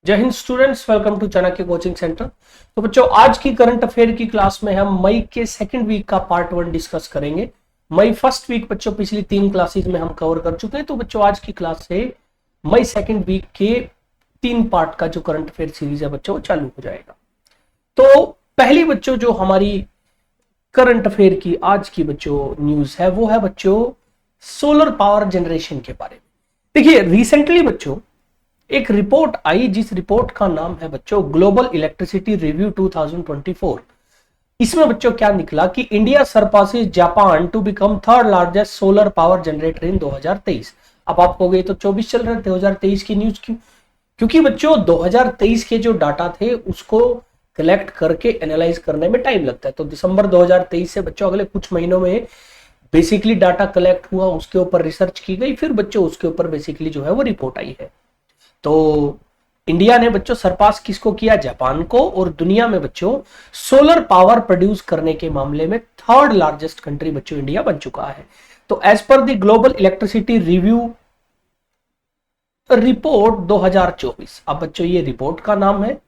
जय हिंद students, welcome to Chanakya coaching centre. तो बच्चों, आज की करंट अफेयर की क्लास में हम मई के सेकंड वीक का पार्ट 1 डिस्कस करेंगे। मई फर्स्ट वीक बच्चों पिछली 3 क्लासेस में हम कवर कर चुके हैं। तो बच्चों, आज की क्लास से मई सेकंड वीक के 3 पार्ट का जो करंट अफेयर सीरीज है बच्चों वो चालू हो जाएगा। तो पहली बच्चों जो हमारी करंट अफेयर की आज की बच्चों न्यूज है वो है बच्चों सोलर पावर जनरेशन के बारे में। देखिए, रिसेंटली बच्चों एक रिपोर्ट आई जिस रिपोर्ट का नाम है बच्चों ग्लोबल इलेक्ट्रिसिटी रिव्यू 2024। इसमें बच्चों क्या निकला कि India surpasses Japan to become third largest solar power generator in 2023। अब आप कहोगे तो 24 चल रहे, 2023 की न्यूज क्यों? क्योंकि बच्चों 2023 के जो डाटा थे उसको कलेक्ट करके एनालाइज करने में टाइम लगता है। तो दिसंबर 2023 से बच्चों अगले कुछ महीनों में बेसिकली डाटा कलेक्ट हुआ, उसके ऊपर रिसर्च की गई, फिर बच्चों उसके ऊपर बेसिकली जो है वो रिपोर्ट आई है। तो इंडिया ने बच्चों सरपास किसको किया? जापान को। और दुनिया में बच्चों सोलर पावर प्रोड्यूस करने के मामले में थर्ड लार्जेस्ट कंट्री बच्चों इंडिया बन चुका है। तो as per the global electricity review report 2024, अब बच्चों ये रिपोर्ट का नाम है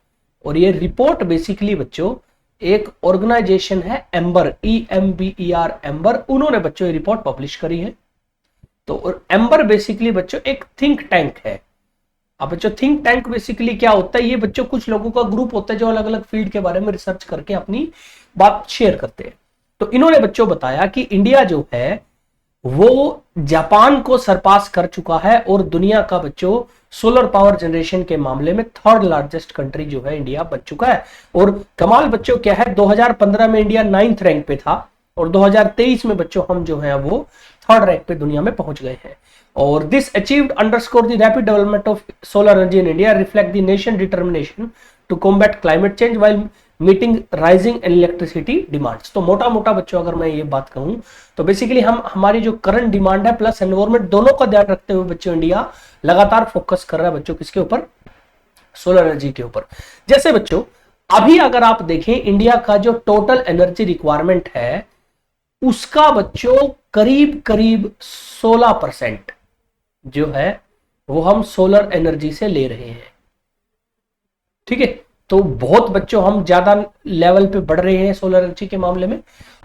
और ये रिपोर्ट बेसिकली बच्चों एक ऑर्गेनाइजेशन है एम्बर, EMBER एम्बर, उन्होंने बच्चों ये रिपोर्ट पब्लिश करी है। तो एम्बर बेसिकली बच्चों एक थिंक टैंक है। अब बच्चों थिंक टैंक बेसिकली क्या होता है? ये बच्चों कुछ लोगों का ग्रुप होता है जो अलग अलग फील्ड के बारे में रिसर्च करके अपनी बात शेयर करते हैं। तो इन्होंने बच्चों बताया कि इंडिया जो है वो जापान को सरपास कर चुका है और दुनिया का बच्चों सोलर पावर जनरेशन के मामले में थर्ड लार्जेस्ट कंट्री जो है इंडिया बन चुका है। और कमाल बच्चों क्या है, 2015 में इंडिया 9th रैंक पे था और 2023 में बच्चों हम जो है वो थर्ड रैंक पे दुनिया में पहुंच गए हैं। और this achieved underscore the rapid development of solar energy in India, reflect the nation determination to combat climate change while meeting rising electricity demands. तो मोटा मोटा बच्चों अगर मैं ये बात कहूं तो बेसिकली हम हमारी जो करंट डिमांड है प्लस एनवायरमेंट दोनों का ध्यान रखते हुए बच्चों इंडिया लगातार फोकस कर रहा है बच्चों किसके ऊपर? सोलर एनर्जी के ऊपर। जैसे बच्चों अभी अगर आप देखें इंडिया का जो टोटल एनर्जी रिक्वायरमेंट है उसका बच्चों करीब करीब 16% जो है वो हम सोलर एनर्जी से ले रहे हैं। ठीक है, तो बहुत बच्चों हम ज्यादा लेवल पे बढ़ रहे हैं सोलर एनर्जी के मामले में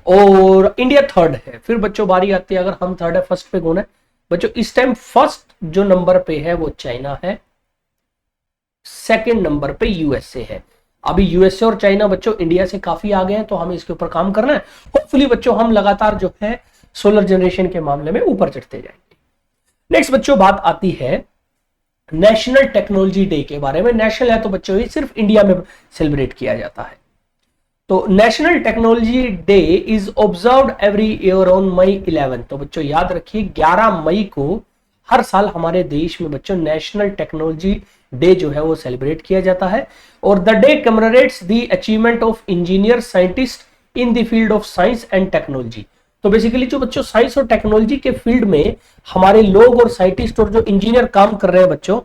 और इंडिया थर्ड है। फिर बच्चों बारी आती है अगर हम थर्ड है, फर्स्ट पे कौन है? बच्चों इस टाइम फर्स्ट जो नंबर पे है वो चाइना है, सेकंड नंबर पे यूएसए है। अभी यूएसए और चाइना बच्चों इंडिया से काफी आगे हैं तो हमें इसके ऊपर काम करना है। होपफुली बच्चों हम लगातार जो है सोलर जनरेशन के मामले में ऊपर चढ़ते जाएंगे। नेक्स्ट बच्चों बात आती है नेशनल टेक्नोलॉजी डे के बारे में। नेशनल है तो बच्चों ये सिर्फ इंडिया में सेलिब्रेट किया जाता है। तो national technology day is observed every year on May 11। तो बच्चों याद रखिए 11 मई को हर साल हमारे देश में बच्चों नेशनल टेक्नोलॉजी डे जो है वो सेलिब्रेट किया जाता है। और the day commemorates the achievement of engineer scientist in the field of science and technology. तो बेसिकली जो बच्चों साइंस और टेक्नोलॉजी के फील्ड में हमारे लोग और साइंटिस्ट और जो इंजीनियर काम कर रहे हैं बच्चों,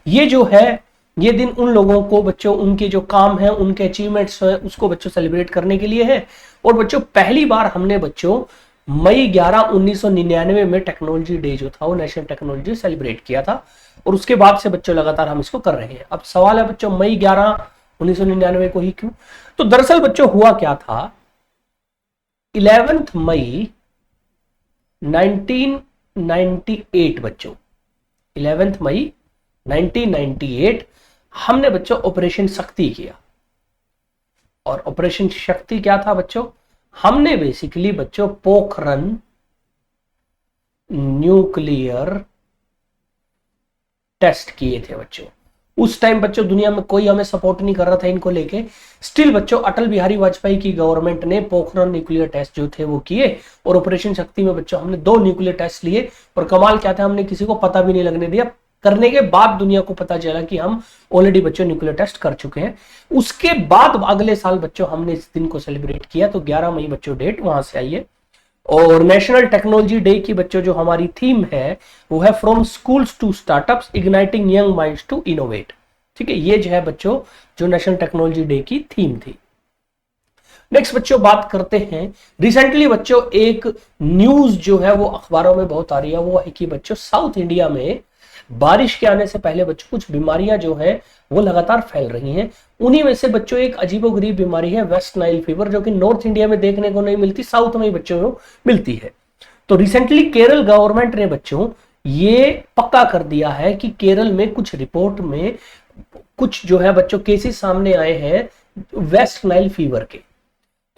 ये जो है ये दिन उन लोगों को बच्चों उनके जो काम है उनके अचीवमेंट्स है उसको बच्चों सेलिब्रेट करने के लिए है। और बच्चों पहली बार हमने बच्चों मई 11 1999 में टेक्नोलॉजी डे जो था वो नेशनल टेक्नोलॉजी सेलिब्रेट किया था और उसके बाद से बच्चों लगातार हम इसको कर रहे हैं। अब सवाल है बच्चों मई 11 1999 को ही क्यों? तो दरअसल बच्चों हुआ क्या था, 11 मई 1998 बच्चों 11 मई 1998 हमने बच्चों ऑपरेशन शक्ति किया। और ऑपरेशन शक्ति क्या था बच्चों? हमने बेसिकली बच्चों पोखरन न्यूक्लियर टेस्ट किए थे बच्चों। उस टाइम बच्चों दुनिया में कोई हमें सपोर्ट नहीं कर रहा था इनको लेके। स्टिल बच्चों अटल बिहारी वाजपेयी की गवर्नमेंट ने पोखरन न्यूक्लियर टेस्ट जो थे वो किए और ऑपरेशन शक्ति में बच्चों हमने 2 न्यूक्लियर टेस्ट लिए। और कमाल क्या था, हमने किसी को पता भी नहीं लगने दिया। करने के बाद दुनिया को पता चला कि हम ऑलरेडी बच्चों न्यूक्लियर टेस्ट कर चुके हैं। उसके बाद अगले साल बच्चों हमने इस दिन को सेलिब्रेट किया। तो 11 मई बच्चों डेट वहां से आई है। और नेशनल टेक्नोलॉजी डे की बच्चों जो हमारी थीम है वो है from schools to startups igniting young minds to innovate. ठीक है, ये जो है बच्चों जो नेशनल टेक्नोलॉजी डे की थीम थी। नेक्स्ट बच्चों बात करते हैं, रिसेंटली बच्चों एक न्यूज जो है वो अखबारों में बहुत आ रही है, वो है कि बच्चों साउथ इंडिया में बारिश के आने से पहले बच्चों कुछ बीमारियां जो है वो लगातार फैल रही हैं। उन्हीं में से बच्चों एक अजीबोगरीब बीमारी है वेस्ट नाइल फीवर, जो कि नॉर्थ इंडिया में देखने को नहीं मिलती, साउथ में बच्चों को मिलती है। तो रिसेंटली केरल गवर्नमेंट ने बच्चों ये पक्का कर दिया है कि केरल में कुछ रिपोर्ट में कुछ जो है बच्चों केसेस सामने आए हैं वेस्ट नाइल फीवर के।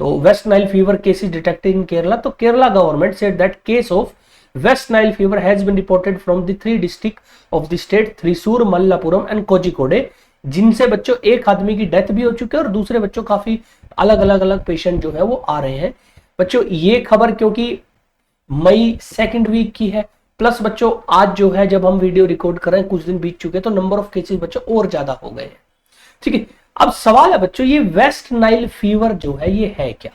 तो waste Nile fever cases detected in Kerala. तो Kerala government said that case of west Nile fever has been reported from the 3 district of the state, Thrissur, Malappuram and Kozhikode, जिनसे बच्चों एक आदमी की डेथ भी हो चुकी है और दूसरे बच्चों काफी अलग पेशेंट जो है वो आ रहे हैं। बच्चों ये खबर क्योंकि मई 2nd वीक की है, प्लस बच्चों आज जो है जब हम वीडियो रिकॉर्ड कर रहे हैं कुछ दिन बीत चुके हैं, तो नंबर ऑफ केसेस बच्चों और ज्यादा हो गए हैं। ठीक है, अब सवाल है बच्चों ये वेस्ट नाइल फीवर जो है ये है क्या?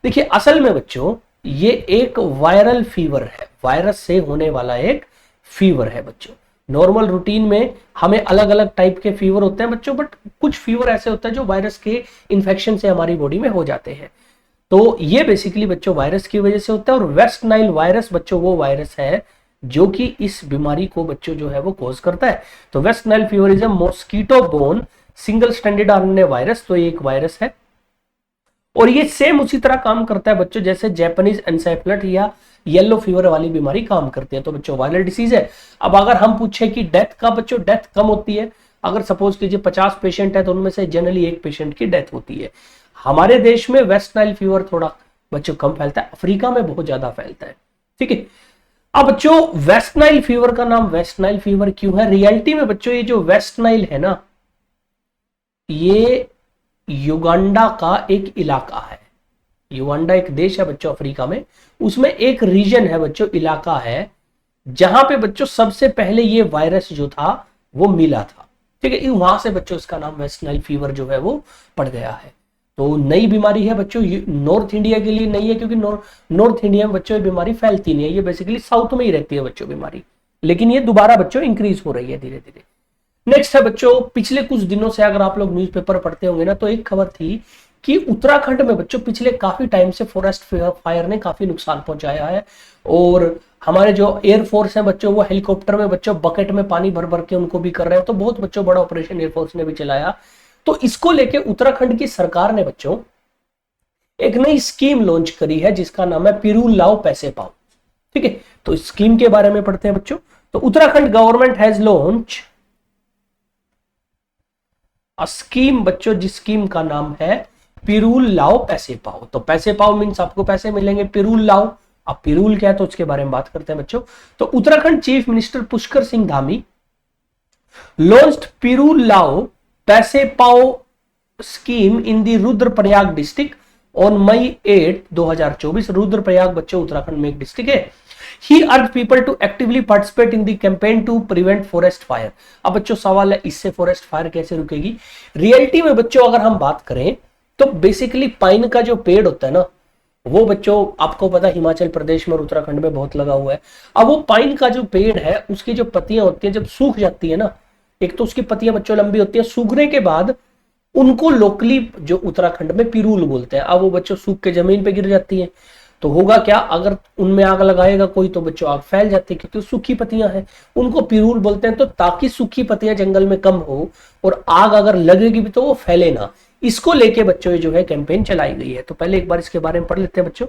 देखिए असल में बच्चों ये एक वायरल फीवर है, वायरस से होने वाला एक फीवर है बच्चों। नॉर्मल रूटीन में हमें अलग अलग टाइप के फीवर होते हैं बच्चों, बट कुछ फीवर ऐसे होते हैं जो वायरस के इन्फेक्शन से हमारी बॉडी में हो जाते हैं। तो ये बेसिकली बच्चों वायरस की वजह से होता है। और वेस्ट नाइल वायरस बच्चों वो वायरस है जो कि इस बीमारी को बच्चों जो है वो कॉज करता है। तो waste Nile fever is a mosquito borne single stranded RNA virus. तो ये एक वायरस है और ये सेम उसी तरह काम करता है बच्चों जैसे जापानीज एनसेफेलाइटिस या येलो फीवर वाली बीमारी काम करती है। तो बच्चों वायरल डिसीज है। अब अगर हम पूछे कि डेथ का, बच्चों डेथ कम होती है। अगर सपोज कीजिए 50 पेशेंट है तो उनमें से जनरली एक पेशेंट की डेथ होती है। हमारे देश में वेस्ट नाइल फीवर थोड़ा बच्चों कम फैलता है, अफ्रीका में बहुत ज्यादा फैलता है। ठीक है, अब बच्चों वेस्ट नाइल फीवर का नाम वेस्ट नाइल फीवर क्यों है? रियलिटी में बच्चों ये जो वेस्ट नाइल है ना, ये युगांडा का एक इलाका है। युगांडा एक देश है बच्चों अफ्रीका में, उसमें एक रीजन है बच्चों, इलाका है जहां पे बच्चों सबसे पहले ये वायरस जो था वो मिला था। ठीक है, वहां से बच्चों इसका नाम वेस्ट नाइल फीवर जो है वो पड़ गया है। तो नई बीमारी है बच्चों, नॉर्थ इंडिया के लिए नहीं है क्योंकि नॉर्थ इंडिया में बच्चों ये बीमारी फैलती नहीं है, ये बेसिकली साउथ में ही रहती है बच्चों बीमारी, लेकिन ये दोबारा बच्चों इंक्रीज हो रही है धीरे धीरे। नेक्स्ट है बच्चों, पिछले कुछ दिनों से अगर आप लोग न्यूज़पेपर पढ़ते होंगे ना, तो एक खबर थी कि उत्तराखंड में बच्चों पिछले काफी टाइम से फॉरेस्ट फायर ने काफी नुकसान पहुंचाया है। और हमारे जो एयरफोर्स है बच्चों वो हेलीकॉप्टर में बच्चों बकेट में पानी भर भर के उनको भी कर रहे हैं। तो बहुत बच्चों बड़ा ऑपरेशन एयरफोर्स ने भी चलाया। तो इसको लेके उत्तराखंड की सरकार ने बच्चों एक नई स्कीम लॉन्च करी है जिसका नाम है पिरूल लाओ पैसे पाओ। ठीक है, तो इस स्कीम के बारे में पढ़ते हैं बच्चों। तो Uttarakhand government has launch a scheme बच्चों, जिस स्कीम का नाम है पिरूल लाओ पैसे पाओ। तो पैसे पाओ मीन्स आपको पैसे मिलेंगे, पिरूल लाओ, अब पिरूल क्या है तो उसके बारे में बात करते हैं बच्चों। तो Uttarakhand chief minister Pushkar Singh Dhami launched Pirul Lao Paise Pao scheme in the Rudraprayag district on May 8, 2024। Rudraprayag बच्चों उत्तराखंड में एक डिस्ट्रिक्ट है। He urged people to actively participate in the campaign to prevent forest fire। अब बच्चों सवाल है इससे फॉरेस्ट फायर कैसे रुकेगी? रियलिटी में बच्चों अगर हम बात करें तो बेसिकली पाइन का जो पेड़ होता है ना, वो बच्चों आपको पता है हिमाचल प्रदेश में और उत्तराखंड में बहुत लगा हुआ है। अब वो पाइन का जो पेड़ है उसकी जो पत्तियां होती हैं जब सूख जाती है ना, एक तो उसकी पत्तियां बच्चों लंबी होती है, सूखने के बाद उनको लोकली जो उत्तराखंड में पिरूल बोलते हैं। अब वो बच्चों सूख के जमीन पे गिर जाती है तो होगा क्या, अगर उनमें आग लगाएगा कोई तो बच्चों आग फैल जाती है क्योंकि सूखी पत्तियां हैं, उनको पिरूल बोलते हैं। तो ताकि सूखी पत्तियां जंगल में कम हो और आग अगर लगेगी भी तो वो फैले ना, इसको लेके बच्चों ये जो है कैंपेन चलाई गई है। तो पहले एक बार इसके बारे में पढ़ लेते हैं बच्चों।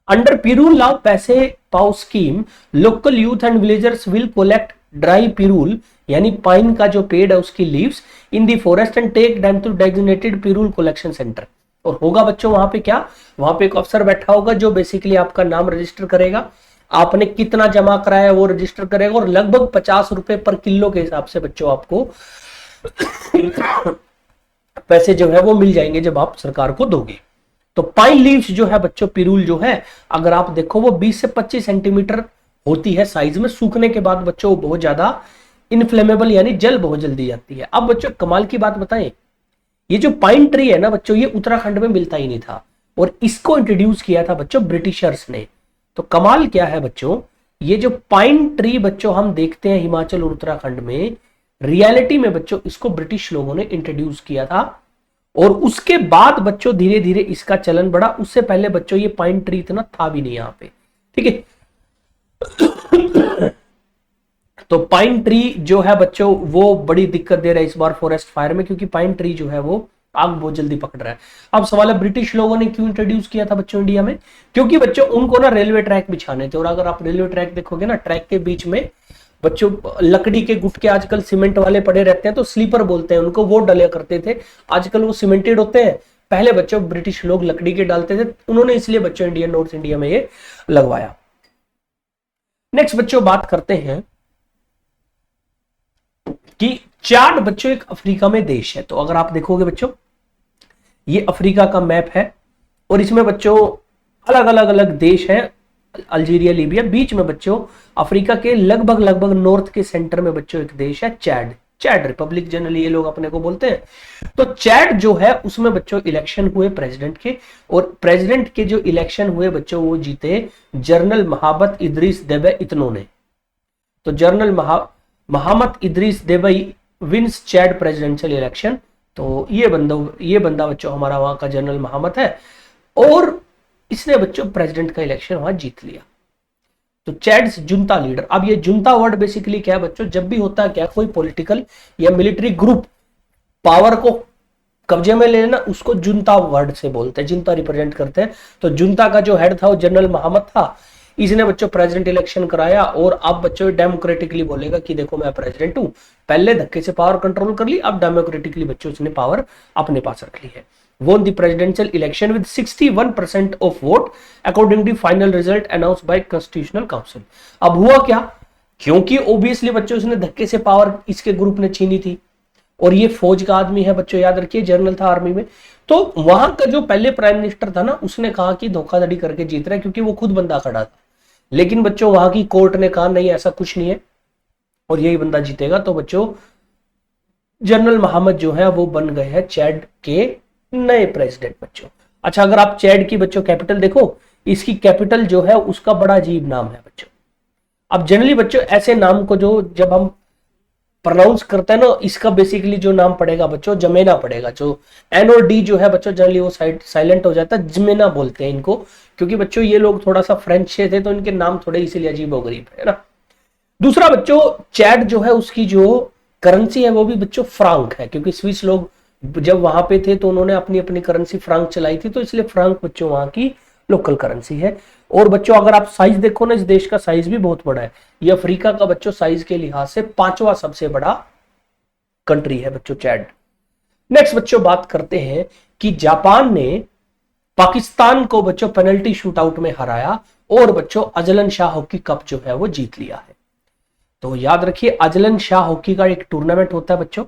अंडर पिरूल Lao Paise Pao scheme, local youth and villagers will collect dry Pirul यानी पाइन का जो पेड़ है उसकी leaves in the forest and take them to designated Pirul collection centre. और होगा बच्चों वहां पे क्या, वहां पे एक अफसर बैठा होगा जो बेसिकली आपका नाम रजिस्टर करेगा, आपने कितना जमा कराया वो रजिस्टर करेगा और लगभग 50 रुपए पर किलो के हिसाब से बच्चों आपको पैसे जो है वो मिल जाएंगे जब आप सरकार को दोगे। तो पाइन लीव्स जो है बच्चों, पिरूल जो है अगर आप देखो वो 20 से 25 सेंटीमीटर होती है साइज में। सूखने के बाद बच्चों वो बहुत ज्यादा इनफ्लेमेबल यानी जल बहुत जल्दी जाती है। अब बच्चों कमाल की बात बताएं, ये जो पाइन ट्री है ना बच्चों, ये उत्तराखंड में मिलता ही नहीं था और इसको इंट्रोड्यूस किया था बच्चों ब्रिटिशर्स ने। तो कमाल क्या है बच्चों, ये जो पाइन ट्री बच्चों हम देखते हैं हिमाचल और उत्तराखंड में, रियलिटी में बच्चों इसको ब्रिटिश लोगों ने इंट्रोड्यूस किया था और उसके बाद बच्चों धीरे धीरे इसका चलन बढ़ा। उससे पहले बच्चों ये पाइन ट्री इतना था भी नहीं यहाँ पे। ठीक है, तो पाइन ट्री जो है बच्चों वो बड़ी दिक्कत दे रहा है इस बार फॉरेस्ट फायर में, क्योंकि पाइन ट्री जो है वो आग बहुत जल्दी पकड़ रहा है। अब सवाल है ब्रिटिश लोगों ने क्यों इंट्रोड्यूस किया था बच्चों इंडिया में? क्योंकि बच्चों उनको ना रेलवे ट्रैक बिछाने थे, और अगर आप रेलवे ट्रैक देखोगे ना, ट्रैक के बीच में बच्चों लकड़ी के गुटके आजकल सीमेंट वाले पड़े रहते हैं, तो स्लीपर बोलते हैं उनको, वो डले करते थे। आजकल वो सीमेंटेड होते हैं, पहले बच्चों ब्रिटिश लोग लकड़ी के डालते थे, उन्होंने इसलिए बच्चों इंडिया नॉर्थ इंडिया में ये लगवाया। नेक्स्ट बच्चों बात करते हैं कि चाड बच्चों एक अफ्रीका में देश है। तो अगर आप देखोगे बच्चों, ये अफ्रीका का मैप है और इसमें बच्चों अलग अलग अलग देश हैं, अल्जीरिया, लीबिया, बीच में बच्चों अफ्रीका के लगभग लगभग नॉर्थ के सेंटर में बच्चों एक देश है चैड, चैड रिपब्लिक जनरली ये लोग अपने को बोलते हैं। तो चैड जो है उसमें बच्चों इलेक्शन हुए प्रेसिडेंट के, और प्रेसिडेंट के जो इलेक्शन हुए बच्चों वो जीते जनरल मोहम्मद इदरीस देबे इतनो ने। तो जनरल मोहम्मद इदरीस देबे विंस चैड प्रेसिडेंशियल इलेक्शन। तो ये बंदा बच्चों हमारा वहां का जनरल मोहम्मद है, और इसने बच्चों प्रेसिडेंट का इलेक्शन वहां जीत लिया। तो चैड्स जुंता लीडर। अब ये जुंता वर्ड बेसिकली क्या है बच्चों, जब भी होता है क्या, कोई पॉलिटिकल या मिलिट्री ग्रुप पावर को कब्जे में ले लेना, उसको जुंता वर्ड से बोलते हैं, जुंता रिप्रेजेंट करते हैं। तो जुंता का जो हेड था वो जनरल मोहम्मद था, इसने बच्चों प्रेसिडेंट इलेक्शन कराया, और अब बच्चों डेमोक्रेटिकली बोलेगा कि देखो मैं प्रेसिडेंट हूं। पहले धक्के से पावर कंट्रोल कर ली, अब डेमोक्रेटिकली बच्चों उसने पावर अपने पास रख ली है। won the presidential election with 61% of vote according to final result announced by constitutional council। अब हुआ क्या, क्योंकि ऑब्वियसली बच्चों उसने धक्के से पावर इसके ग्रुप ने छीनी थी, और ये फौज का आदमी है बच्चों, याद रखिए जनरल था आर्मी में। तो वहां का जो पहले प्राइम मिनिस्टर था ना, उसने कहा कि धोखाधड़ी करके जीत रहा है, क्योंकि वो खुद बंदा खड़ा था। लेकिन बच्चों वहां की कोर्ट ने कहा नहीं ऐसा कुछ नहीं है और यही बंदा जीतेगा। तो बच्चों जनरल मोहम्मद जो है वो बन गए हैं चैड के नए प्रेसिडेंट बच्चों। अच्छा, अगर आप चैड की बच्चों कैपिटल देखो, इसकी कैपिटल जो है उसका बड़ा अजीब नाम है बच्चों। अब जनरली बच्चों ऐसे नाम को जो जब हम प्रोनाउंस करते हैं ना, इसका बेसिकली जो नाम पड़ेगा बच्चों जमेना पड़ेगा। जो एन और डी जो है बच्चों जनरली वो साइलेंट हो जाता है, जमेना बोलते हैं इनको, क्योंकि बच्चों ये लोग थोड़ा सा फ्रेंच से थे तो इनके नाम थोड़े इसीलिए अजीब व गरीब है ना। दूसरा बच्चों चैड जो है उसकी जो करेंसी है वो भी बच्चों फ्रांक है, क्योंकि स्विस लोग जब वहां पे थे तो उन्होंने अपनी अपनी करेंसी फ्रांक चलाई थी, तो इसलिए फ्रांक बच्चों वहां की लोकल करेंसी है। और बच्चों अगर आप साइज देखो ना, इस देश का साइज भी बहुत बड़ा है। ये अफ्रीका का बच्चों साइज के लिहाज से 5वां सबसे बड़ा कंट्री है बच्चों चैड। नेक्स्ट बच्चों बात करते हैं कि जापान ने पाकिस्तान को बच्चों पेनल्टी शूटआउट में हराया, और बच्चों अजलन शाह हॉकी कप जो है वो जीत लिया है। तो याद रखिए अजलन शाह हॉकी का एक टूर्नामेंट होता है बच्चों,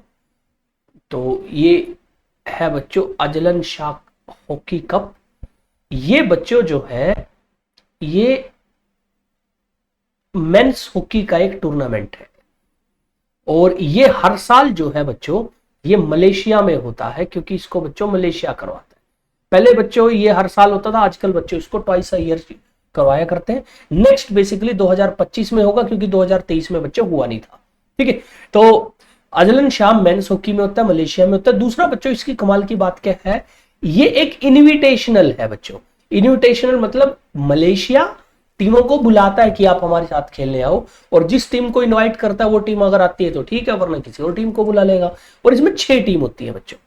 तो ये है बच्चों अजलन शाह हॉकी कप। ये बच्चों जो है ये मेंस हॉकी का एक टूर्नामेंट है, और ये हर साल जो है बच्चों ये मलेशिया में होता है, क्योंकि इसको बच्चों मलेशिया करवाता है। पहले बच्चों ये हर साल होता था, आजकल बच्चों इसको ट्वाइस अ ईयर करवाया करते हैं। नेक्स्ट बेसिकली 2025 में होगा, क्योंकि 2023 में बच्चों हुआ नहीं था। ठीक है, तो अजलन शाह मेंस हॉकी में होता है, मलेशिया में होता है। दूसरा बच्चों इसकी कमाल की बात क्या है, ये एक इनविटेशनल है बच्चों। इनविटेशनल मतलब मलेशिया टीमों को बुलाता है कि आप हमारे साथ खेलने आओ, और जिस टीम को इनवाइट करता है वो टीम अगर आती है तो ठीक है, वरना किसी और टीम को बुला लेगा। और इसमें 6 टीम होती है बच्चों।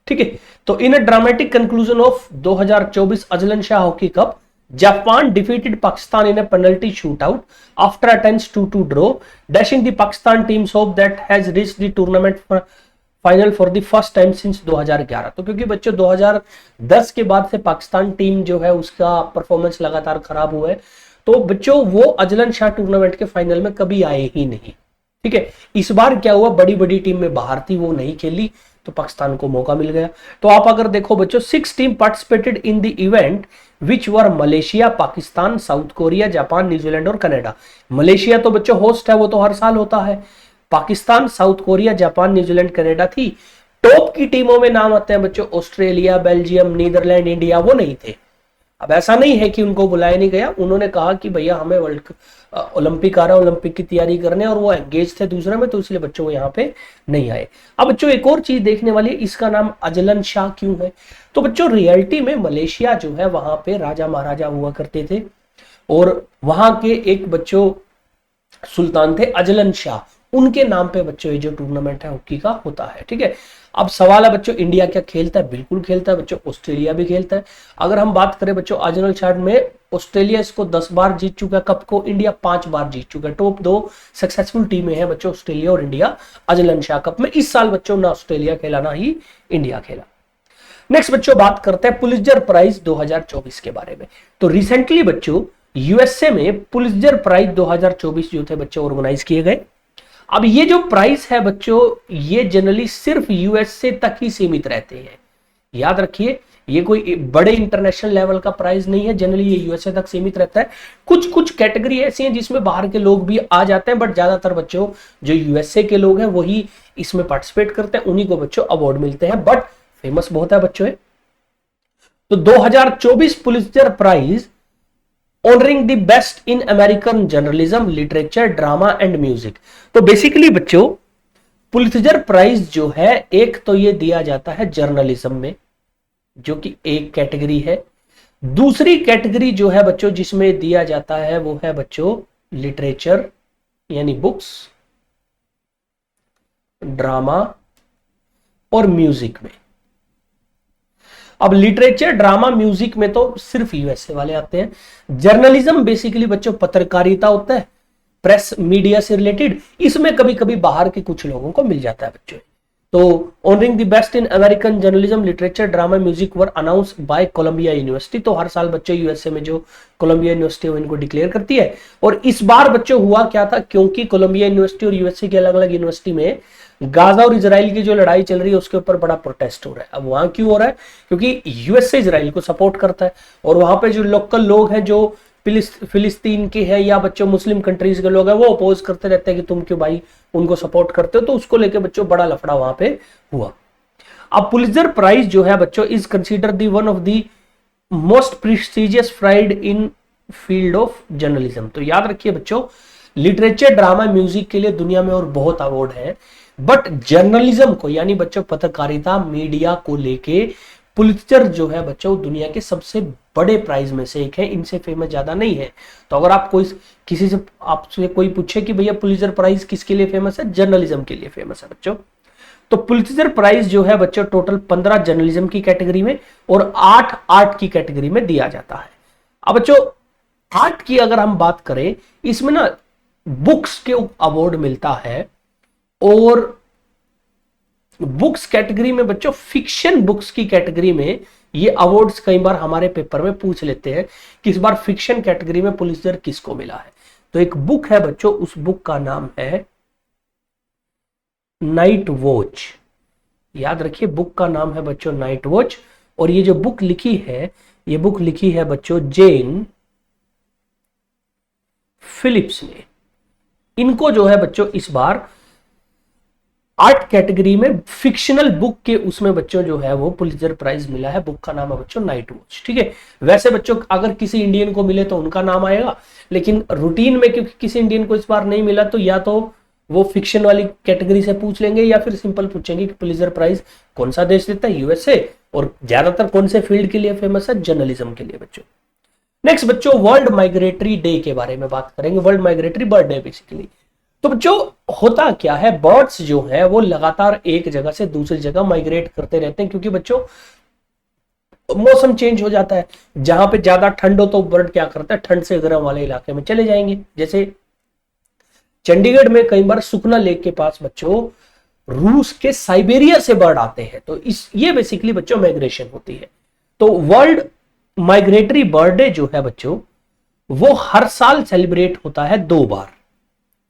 ठीक है, तो in a dramatic conclusion of 2024 Azlan Shah hockey cup, Japan defeated Pakistan in a penalty shootout after a tense 2-2 draw, dashing the Pakistan team's hope that has reached the tournament final for the first time since 2011। तो क्योंकि बच्चों 2010 के बाद से Pakistan team जो है उसका performance लगातार खराब हुआ है, तो बच्चों वो अजलन शाह टूर्नामेंट के फाइनल में कभी आए ही नहीं। ठीक है, इस बार क्या हुआ, बड़ी बड़ी टीम में बाहर थी, वो नहीं खेली, तो पाकिस्तान को मौका मिल गया। तो आप अगर देखो बच्चों 6 team participated in the event which were Malaysia, Pakistan, south Korea, Japan, New Zealand और कनाडा। मलेशिया तो बच्चों होस्ट है, वो तो हर साल होता है। Pakistan, south Korea, Japan, New Zealand, Canada थी। टॉप की टीमों में नाम आते हैं बच्चों ऑस्ट्रेलिया, बेल्जियम, नीदरलैंड, इंडिया, वो नहीं थे। अब ऐसा नहीं है कि उनको बुलाया नहीं गया, उन्होंने कहा कि भैया हमें ओलंपिक आ रहा है, ओलंपिक की तैयारी करने, और वो एंगेज थे दूसरे में, तो इसलिए बच्चों वो यहाँ पे नहीं आए। अब बच्चों एक और चीज देखने वाली है, इसका नाम अजलन शाह क्यों है। तो बच्चों रियलिटी में मलेशिया जो है वहां पे राजा महाराजा हुआ करते थे, और वहां के एक बच्चों सुल्तान थे अजलन शाह, उनके नाम पे बच्चों ये जो टूर्नामेंट है हॉकी का होता है। ठीक है, अब सवाल है बच्चों इंडिया क्या खेलता है? बिल्कुल खेलता है बच्चों, ऑस्ट्रेलिया भी खेलता है। अगर हम बात करें बच्चों अजलन शाह में, ऑस्ट्रेलिया इसको 10 बार जीत चुका है, कप को इंडिया 5 बार जीत चुका है। टॉप 2 सक्सेसफुल टीमें हैं बच्चों, ऑस्ट्रेलिया और इंडिया अजलन शाह कप में। इस साल बच्चों ना ऑस्ट्रेलिया खेला ना ही इंडिया खेला। नेक्स्ट बच्चों बात करते हैं पुलित्जर प्राइज 2024 के बारे में। तो रिसेंटली बच्चों यूएसए में पुलित्जर प्राइज 2024 जो थे बच्चों ऑर्गेनाइज किए गए। अब ये जो प्राइज है बच्चों ये जनरली सिर्फ यूएसए तक ही सीमित रहते हैं, याद रखिए, ये कोई बड़े इंटरनेशनल लेवल का प्राइज नहीं है, जनरली ये यूएसए तक सीमित रहता है। कुछ कुछ कैटेगरी ऐसी हैं जिसमें बाहर के लोग भी आ जाते हैं, बट ज्यादातर बच्चों जो यूएसए के लोग हैं वही इसमें पार्टिसिपेट करते हैं, उन्हीं को बच्चों अवार्ड मिलते हैं, बट फेमस बहुत है बच्चों। तो 2024 Pulitzer prize honouring the best in American journalism, literature, drama and music. तो बेसिकली बच्चों पुलित्जर प्राइज जो है एक तो ये दिया जाता है जर्नलिज्म में, जो कि एक कैटेगरी है। दूसरी कैटेगरी जो है बच्चों जिसमें दिया जाता है वो है बच्चों लिटरेचर यानी बुक्स, ड्रामा और म्यूजिक में। अब लिटरेचर, ड्रामा, म्यूजिक में तो सिर्फ यूएसए वाले आते हैं। जर्नलिज्म बेसिकली बच्चों पत्रकारिता होता है, प्रेस मीडिया से रिलेटेड, इसमें कभी कभी बाहर के कुछ लोगों को मिल जाता है बच्चों। तो honouring the best in American journalism, literature, drama, music were announce by Columbia University. तो हर साल बच्चों यूएसए में जो कोलंबिया यूनिवर्सिटी इनको डिक्लेयर करती है। और इस बार बच्चों हुआ क्या था, क्योंकि कोलंबिया यूनिवर्सिटी और यूएसए की अलग अलग यूनिवर्सिटी में गाजा और इजराइल की जो लड़ाई चल रही है उसके ऊपर बड़ा प्रोटेस्ट हो रहा है। अब वहां क्यों हो रहा है? क्योंकि यूएसए इजराइल को सपोर्ट करता है, और वहां पे जो लोकल लोग हैं जो फिलिस्तीन के हैं या बच्चों मुस्लिम कंट्रीज के लोग हैं वो अपोज करते रहते हैं कि तुम क्यों भाई उनको सपोर्ट करते हो। तो उसको लेके बच्चों बड़ा लफड़ा वहां पे हुआ। अब पुलित्जर प्राइज जो है बच्चों is consider the one of the most prestigious prize in field of journalism. तो याद रखिए बच्चों लिटरेचर, ड्रामा, म्यूजिक के लिए दुनिया में और बहुत अवार्ड है, बट जर्नलिज्म को यानी बच्चों पत्रकारिता, मीडिया को लेके पुलित्जर जो है बच्चों दुनिया के सबसे बड़े प्राइज में से एक है, इनसे फेमस ज्यादा नहीं है। तो अगर आप किसी से आपसे कोई पूछे कि भैया पुलित्जर प्राइज किसके लिए फेमस है, जर्नलिज्म के लिए फेमस है बच्चों। तो पुलित्जर प्राइज जो है बच्चों टोटल 15 जर्नलिज्म की कैटेगरी में और 8 आर्ट की कैटेगरी में दिया जाता है। अब बच्चों आर्ट की अगर हम बात करें, इसमें ना बुक्स के अवार्ड मिलता है, और बुक्स कैटेगरी में बच्चों फिक्शन बुक्स की कैटेगरी में ये अवार्ड्स कई बार हमारे पेपर में पूछ लेते हैं कि इस बार फिक्शन कैटेगरी में पुलित्जर किसको मिला है। तो एक बुक है बच्चों, उस बुक का नाम है नाइट वॉच। याद रखिए बुक का नाम है बच्चों नाइट वॉच, और ये जो बुक लिखी है ये बुक लिखी है बच्चों जेन फिलिप्स ने। इनको जो है बच्चों इस बार आर्ट कैटेगरी में फिक्शनल बुक के उसमें बच्चों जो है वो पुलित्जर प्राइज मिला है। बुक का नाम है बच्चों नाइट वॉच। ठीक है, वैसे बच्चों अगर किसी इंडियन को मिले तो उनका नाम आएगा, लेकिन रूटीन में क्योंकि किसी इंडियन को इस बार नहीं मिला तो या तो वो फिक्शन वाली कैटेगरी से पूछ लेंगे या फिर सिंपल पूछेंगे कि पुलित्जर प्राइज कौन सा देश देता है, यूएसए, और ज्यादातर कौन से फील्ड के लिए फेमस है, जर्नलिज्म के लिए बच्चों। नेक्स्ट बच्चों वर्ल्ड माइग्रेटरी डे के बारे में बात करेंगे, world migratory bird day basically. तो बच्चों होता क्या है, बर्ड्स जो है वो लगातार एक जगह से दूसरी जगह माइग्रेट करते रहते हैं, क्योंकि बच्चों मौसम चेंज हो जाता है। जहां पे ज्यादा ठंड हो तो बर्ड क्या करता है, ठंड से गर्म वाले इलाके में चले जाएंगे। जैसे चंडीगढ़ में कई बार सुखना लेक के पास बच्चों रूस के साइबेरिया से बर्ड आते हैं, तो ये बेसिकली बच्चों माइग्रेशन होती है। तो वर्ल्ड माइग्रेटरी बर्ड डे जो है बच्चों वो हर साल सेलिब्रेट होता है 2 बार।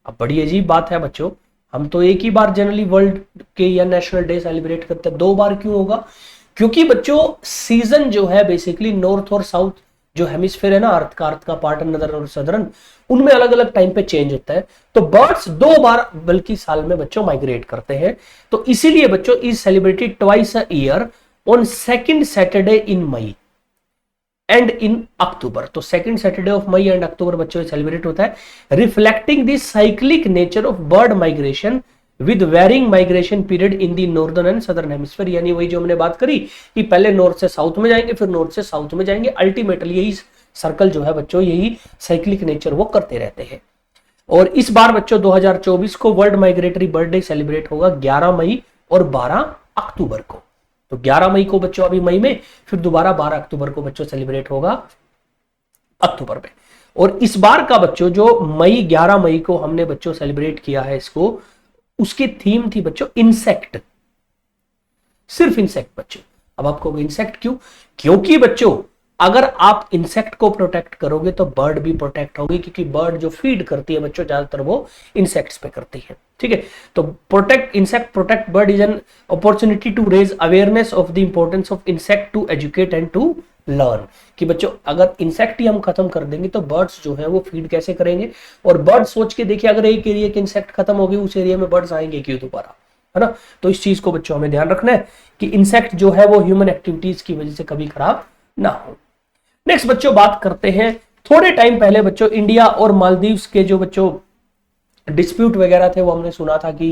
अब बड़ी अजीब बात है बच्चों, हम तो एक ही बार जनरली वर्ल्ड के या नेशनल डे सेलिब्रेट करते हैं, 2 बार क्यों होगा? क्योंकि बच्चों सीजन जो है बेसिकली नॉर्थ और साउथ जो हेमिस्फीयर है ना, अर्थ का पार्ट नदर्न और सदर्न, उनमें अलग अलग टाइम पे चेंज होता है। तो बर्ड्स 2 बार बल्कि साल में बच्चों माइग्रेट करते हैं। तो इसीलिए बच्चों is celebrated twice a year on second Saturday in May and in October. तो second Saturday of May and October बच्चों सेलिब्रेट होता है, reflecting the cyclic nature of bird migration with varying migration period in the northern and southern hemisphere. यानी वही जो हमने बात करी कि पहले नॉर्थ से साउथ में जाएंगे, फिर नॉर्थ से साउथ में जाएंगे, अल्टीमेटली यही सर्कल जो है बच्चों यही साइक्लिक नेचर वो करते रहते हैं। और इस बार बच्चों 2024 को world migratory bird day celebrate होगा 11 मई और 12 अक्टूबर को। तो 11 मई को बच्चों अभी मई में, फिर दोबारा 12 अक्टूबर को बच्चों सेलिब्रेट होगा अक्टूबर में। और इस बार का बच्चों जो 11 मई को हमने बच्चों सेलिब्रेट किया है इसको, उसकी थीम थी बच्चों इंसेक्ट, सिर्फ इंसेक्ट बच्चों। अब आपको इंसेक्ट क्यों? क्योंकि बच्चों अगर आप इंसेक्ट को प्रोटेक्ट करोगे तो बर्ड भी प्रोटेक्ट होगी, क्योंकि बर्ड जो फीड करती है बच्चों ज्यादातर वो इंसेक्ट्स पे करती है। ठीक है, तो protect insect protect bird is an opportunity to raise awareness of the importance of insect to educate and to learn. कि बच्चों अगर इंसेक्ट ही हम खत्म कर देंगे तो बर्ड्स जो है वो फीड कैसे करेंगे? और बर्ड सोच के देखिए, अगर एक एरिया के इंसेक्ट खत्म हो गए, उस एरिया में बर्ड्स आएंगे क्यों दोबारा, है ना? तो इस चीज को बच्चों हमें ध्यान रखना है कि इंसेक्ट जो है वो ह्यूमन एक्टिविटीज की वजह से कभी खराब ना हो। नेक्स्ट बच्चों बात करते हैं, थोड़े टाइम पहले बच्चों इंडिया और मालदीव्स के जो बच्चों डिस्प्यूट वगैरह थे वो हमने सुना था कि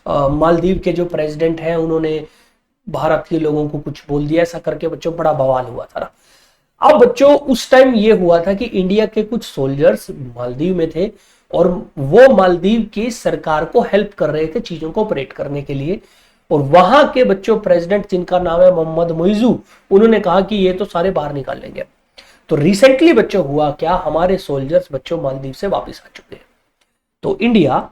मालदीव के जो प्रेसिडेंट हैं उन्होंने भारत के लोगों को कुछ बोल दिया, ऐसा करके बच्चों बड़ा बवाल हुआ था ना। अब बच्चों उस टाइम ये हुआ था कि इंडिया के कुछ सोल्जर्स मालदीव में थे और वो मालदीव की सरकार को हेल्प कर रहे थे चीजों को ऑपरेट करने के लिए। और वहां के बच्चों प्रेसिडेंट जिनका नाम है मोहम्मद मुइजू, उन्होंने कहा कि ये तो सारे बाहर निकाल लेंगे। तो रिसेंटली बच्चों हुआ क्या, हमारे सोल्जर्स बच्चों मालदीव से वापस आ चुके हैं। तो India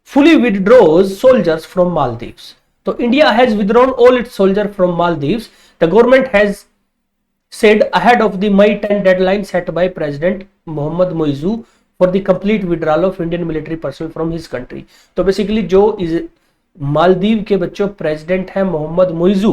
fully withdraws soldiers from Maldives. So India has withdrawn all its soldiers from Maldives. The government has said ahead of the May 10 deadline set by President Mohammad Muizzu for the complete withdrawal of Indian military personnel from his country. तो basically जो मालदीव के बच्चों president हैं मोहम्मद मुइजू,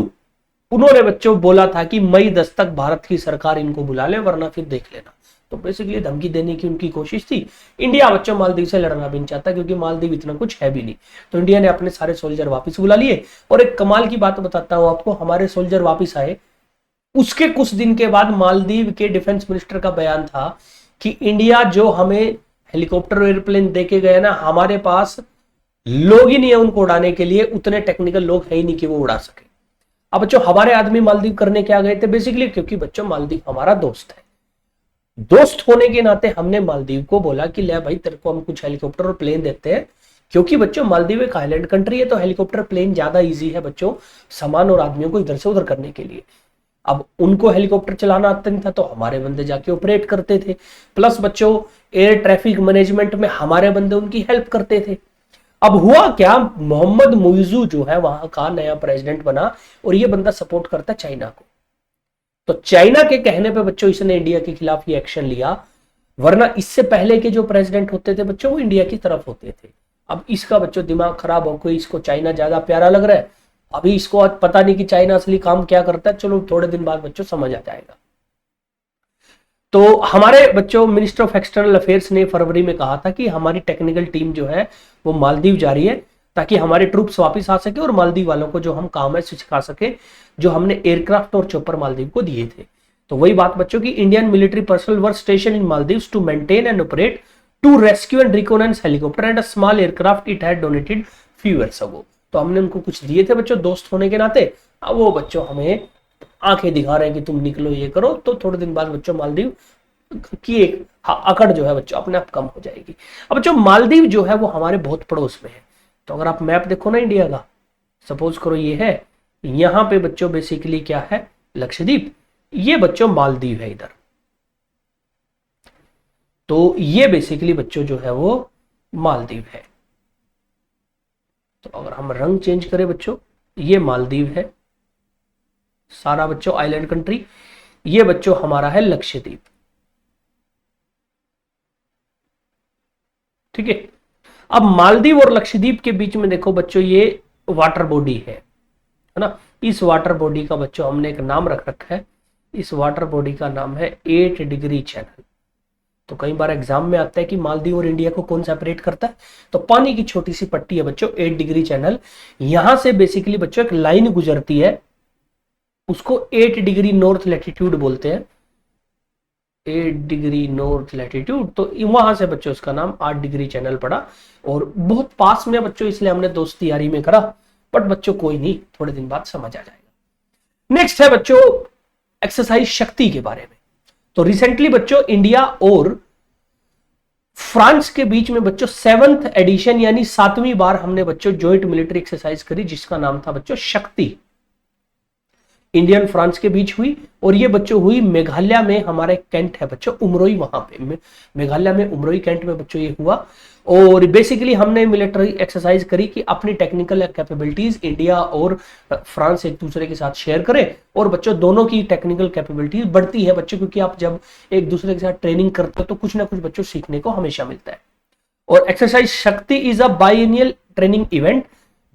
उन्होंने बच्चों बोला था कि मई 10 तक भारत की सरकार इनको बुला ले वरना फिर देख लेना। तो बेसिकली धमकी देने की उनकी कोशिश थी। इंडिया बच्चों मालदीव से लड़ना भी नहीं चाहता क्योंकि मालदीव इतना कुछ है भी नहीं। तो इंडिया ने अपने सारे सोल्जर वापस बुला लिए। और एक कमाल की बात बताता हूं आपको, हमारे सोल्जर वापस आए, उसके कुछ दिन के बाद मालदीव के डिफेंस मिनिस्टर का बयान था कि इंडिया जो हमें हेलीकॉप्टर एयरप्लेन देके गए ना, हमारे पास लोग ही नहीं है उनको उड़ाने के लिए, उतने टेक्निकल लोग है ही नहीं कि वो उड़ा सके। अब बच्चों हमारे आदमी मालदीव करने क्या गए थे? बेसिकली क्योंकि बच्चों मालदीव हमारा दोस्त है। दोस्त होने के नाते हमने मालदीव को बोला कि ले भाई तेरे को हम कुछ हेलीकॉप्टर और प्लेन देते हैं, क्योंकि बच्चों मालदीव एक आइलैंड कंट्री है तो हेलीकॉप्टर प्लेन ज्यादा इजी है बच्चों सामान और आदमियों को इधर से उधर करने के लिए। अब उनको हेलीकॉप्टर चलाना आता नहीं था तो हमारे बंदे जाके ऑपरेट करते थे। प्लस बच्चों एयर ट्रैफिक मैनेजमेंट में हमारे बंदे उनकी हेल्प करते थे। अब हुआ क्या, मोहम्मद मुइजू जो है वहां का नया प्रेसिडेंट बना और ये बंदा सपोर्ट करता चाइना को। तो चाइना के कहने पे बच्चों इसने इंडिया के खिलाफ ये एक्शन लिया, वरना इससे पहले के जो प्रेसिडेंट होते थे बच्चों वो इंडिया की तरफ होते थे। अब इसका बच्चों दिमाग खराब हो गई, इसको चाइना ज्यादा प्यारा लग रहा है। अभी इसको आज पता नहीं कि चाइना असली काम क्या करता है, चलो थोड़े दिन बाद बच्चों समझ आ जाएगा। तो हमारे बच्चों मिनिस्टर ऑफ एक्सटर्नल अफेयर्स ने फरवरी में कहा था कि हमारी टेक्निकल टीम जो है वो मालदीव जा रही है ताकि हमारे ट्रूप्स वापस आ सके और मालदीव वालों को जो हम काम है सिखा सके, जो हमने एयरक्राफ्ट और चॉपर मालदीव को दिए थे। तो वही बात बच्चों की, Indian military personnel were station in Maldives to maintain and operate two rescue and reconnaissance helicopter and a small aircraft it had donated few years ago. तो हमने उनको कुछ दिए थे बच्चों दोस्त होने के नाते। अब वो बच्चों हमें आंखें दिखा रहे हैं कि तुम निकलो ये करो, तो थोड़े दिन बाद बच्चों मालदीव की एक अकड़ जो है बच्चों अपने आप कम हो जाएगी। अब बच्चों मालदीव जो है वो हमारे बहुत पड़ोस में है। तो अगर आप मैप देखो ना इंडिया का, सपोज करो ये है, यहां पे बच्चों बेसिकली क्या है, लक्षद्वीप, ये बच्चों मालदीव है इधर। तो ये बेसिकली बच्चों जो है वो मालदीव है। तो अगर हम रंग चेंज करें बच्चों, ये मालदीव है सारा बच्चों आइलैंड कंट्री, ये बच्चों हमारा है लक्षद्वीप। ठीक है, अब मालदीव और लक्षद्वीप के बीच में देखो बच्चों ये वाटर बॉडी है ना। इस वाटर बॉडी का बच्चों हमने एक नाम रख रखा है, इस वाटर बॉडी का नाम है 8 डिग्री चैनल। तो कई बार एग्जाम में आता है कि मालदीव और इंडिया को कौन सेपरेट करता है, तो पानी की छोटी सी पट्टी है बच्चों 8 डिग्री चैनल। यहां से बेसिकली बच्चों एक लाइन गुजरती है, उसको 8 डिग्री नॉर्थ लैटिट्यूड बोलते हैं, 8 डिग्री नॉर्थ लैटिट्यूड। तो वहां से बच्चों इसका नाम 8 डिग्री चैनल पड़ा और बहुत पास में बच्चों, इसलिए हमने दोस्ती यारी में करा। बट बच्चों कोई नहीं, थोड़े दिन बाद समझ आ जाएगा। नेक्स्ट है बच्चों एक्सरसाइज शक्ति के बारे में। तो रिसेंटली बच्चों इंडिया और फ्रांस के बीच में बच्चों 7th एडिशन यानी 7वीं बार हमने बच्चों ज्वाइंट मिलिट्री एक्सरसाइज करी, जिसका नाम था बच्चों शक्ति। इंडियन फ्रांस के बीच हुई और ये बच्चों हुई मेघालय में, हमारा एक कैंट है बच्चों उमरोई, वहां पे मेघालय में उमरोई कैंट में बच्चों ये हुआ। और बेसिकली हमने मिलिट्री एक्सरसाइज करी कि अपनी टेक्निकल कैपेबिलिटीज इंडिया और फ्रांस एक दूसरे के साथ शेयर करें, और बच्चों दोनों की टेक्निकल कैपेबिलिटीज बढ़ती है बच्चों, क्योंकि आप जब एक दूसरे के साथ ट्रेनिंग करते हो तो कुछ ना कुछ बच्चों सीखने को हमेशा मिलता है। और exercise Shakti is a biennial training event.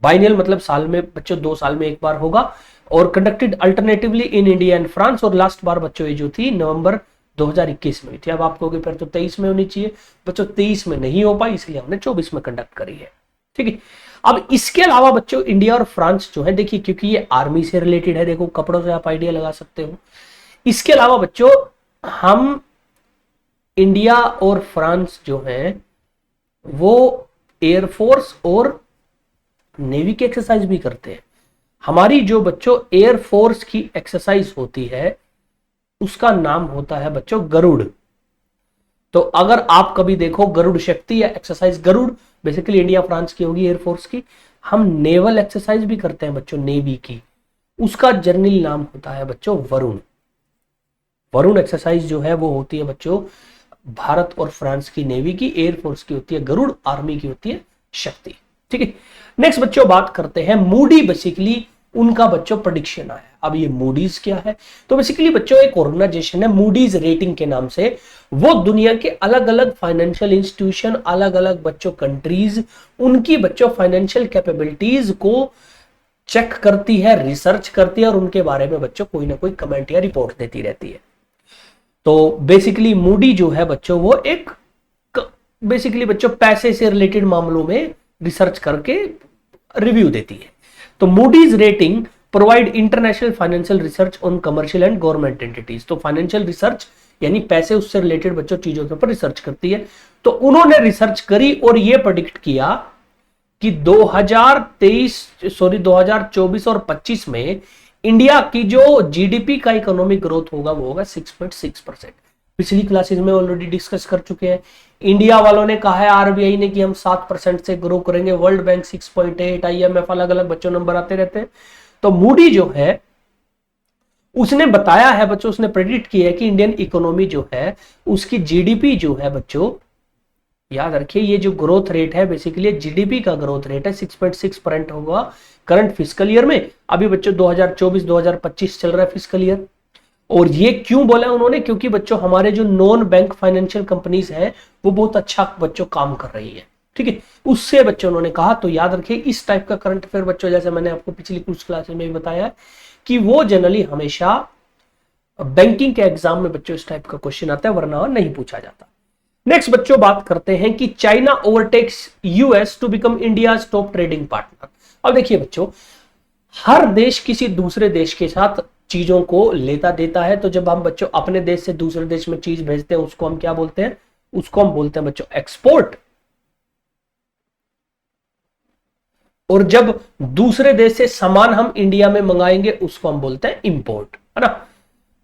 Biennial मतलब साल में बच्चों 2 साल में एक बार होगा, और conducted alternatively in India and France. और लास्ट बार बच्चों ये जो थी नवंबर 2021 में हुई थी। अब आप कहोगे फिर तो 23 में होनी चाहिए, बच्चों 23 में नहीं हो पाई, इसलिए हमने 24 में कंडक्ट करी है। ठीक है, अब इसके अलावा बच्चों इंडिया और फ्रांस जो है, देखिए क्योंकि ये आर्मी से रिलेटेड है, देखो कपड़ों से आप आइडिया लगा सकते हो। इसके अलावा बच्चों हम इंडिया और फ्रांस जो है वो एयरफोर्स और नेवी की एक्सरसाइज भी करते हैं। हमारी जो बच्चों एयरफोर्स की एक्सरसाइज होती है उसका नाम होता है बच्चों गरुड़। तो अगर आप कभी देखो गरुड़ शक्ति या exercise Garud, basically India France की होगी एयरफोर्स की। हम नेवल एक्सरसाइज भी करते हैं बच्चों नेवी की, उसका जर्नल नाम होता है बच्चों वरुण। वरुण एक्सरसाइज जो है वो होती है बच्चों भारत और फ्रांस की नेवी की, एयरफोर्स की होती है गरुड़, आर्मी की होती है शक्ति। ठीक है, नेक्स्ट बच्चों बात करते हैं मूडी। बेसिकली उनका बच्चों प्रेडिक्शन आया। अब ये मूडीज क्या है, तो बेसिकली बच्चों एक ऑर्गेनाइजेशन है मूडीज रेटिंग के नाम से। वो दुनिया के अलग अलग फाइनेंशियल इंस्टीट्यूशन, अलग अलग बच्चों कंट्रीज, उनकी बच्चों फाइनेंशियल कैपेबिलिटीज को चेक करती है, रिसर्च करती है, और उनके बारे में बच्चों कोई ना कोई कमेंट या रिपोर्ट देती रहती है। तो बेसिकली मूडी जो है बच्चों वो एक बेसिकली बच्चों पैसे से रिलेटेड मामलों में रिसर्च करके रिव्यू देती है। तो Moody's rating provide international financial research on commercial and government entities. तो फाइनेंशियल रिसर्च यानी पैसे उससे रिलेटेड बच्चों चीजों के ऊपर रिसर्च करती है। तो उन्होंने रिसर्च करी और यह प्रेडिक्ट किया कि 2024 और 25 में इंडिया की जो जीडीपी का इकोनॉमिक ग्रोथ होगा वो होगा 6.6%। पिछली क्लासेस में ऑलरेडी डिस्कस कर चुके हैं। इंडिया वालों ने कहा है आरबीआई ने कि हम 7% से ग्रो करेंगे, वर्ल्ड बैंक 6.8, आईएमएफ अलग अलग बच्चों नंबर आते रहते हैं। तो मूडी जो है उसने बताया है बच्चों, उसने प्रेडिक्ट किया है कि इंडियन इकोनॉमी जो है उसकी जीडीपी जो है बच्चों, याद रखिए ये जो ग्रोथ रेट है बेसिकली जीडीपी का ग्रोथ रेट है 6.6% होगा करंट फिस्कल ईयर में। अभी बच्चों 2024-2025 चल रहा है फिस्कल ईयर। और ये क्यों बोला उन्होंने, क्योंकि बच्चों हमारे जो नॉन बैंक फाइनेंशियल कंपनीज हैं वो बहुत अच्छा बच्चों काम कर रही है। ठीक है, उससे बच्चों उन्होंने कहा। तो याद रखिए इस टाइप का करंट अफेयर बच्चों, जैसे मैंने आपको पिछली कुछ क्लासेस में भी बताया कि वो जनरली हमेशा बैंकिंग के एग्जाम में बच्चों इस टाइप का क्वेश्चन आता है, वरना नहीं पूछा जाता। नेक्स्ट बच्चों बात करते हैं कि China overtakes US to become India's top trading partner. अब देखिए बच्चों हर देश किसी दूसरे देश के साथ चीजों को लेता देता है। तो जब हम बच्चों अपने देश से दूसरे देश में चीज भेजते हैं उसको हम क्या बोलते हैं, उसको हम बोलते हैं बच्चों एक्सपोर्ट। और जब दूसरे देश से सामान हम इंडिया में मंगाएंगे उसको हम बोलते हैं इंपोर्ट, है ना।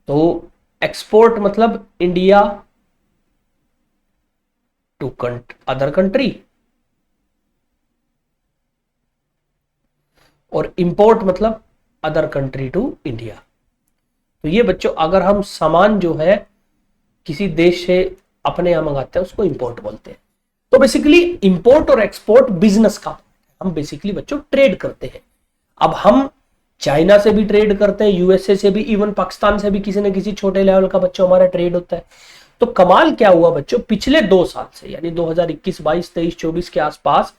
तो एक्सपोर्ट मतलब इंडिया टू अदर कंट्री, और इंपोर्ट मतलब अदर कंट्री टू इंडिया। तो ये बच्चों अगर हम सामान जो है किसी देश से अपने यहां मंगाते हैं उसको इंपोर्ट बोलते हैं। तो बेसिकली इंपोर्ट और एक्सपोर्ट बिजनेस का हम बेसिकली बच्चों ट्रेड करते हैं। अब हम चाइना से भी ट्रेड करते हैं, यूएसए से भी, इवन पाकिस्तान से भी किसी न किसी छोटे लेवल का बच्चों हमारा ट्रेड होता है। तो कमाल क्या हुआ बच्चों, पिछले 2 साल से यानी 2021, 22, 23, 24 के आसपास,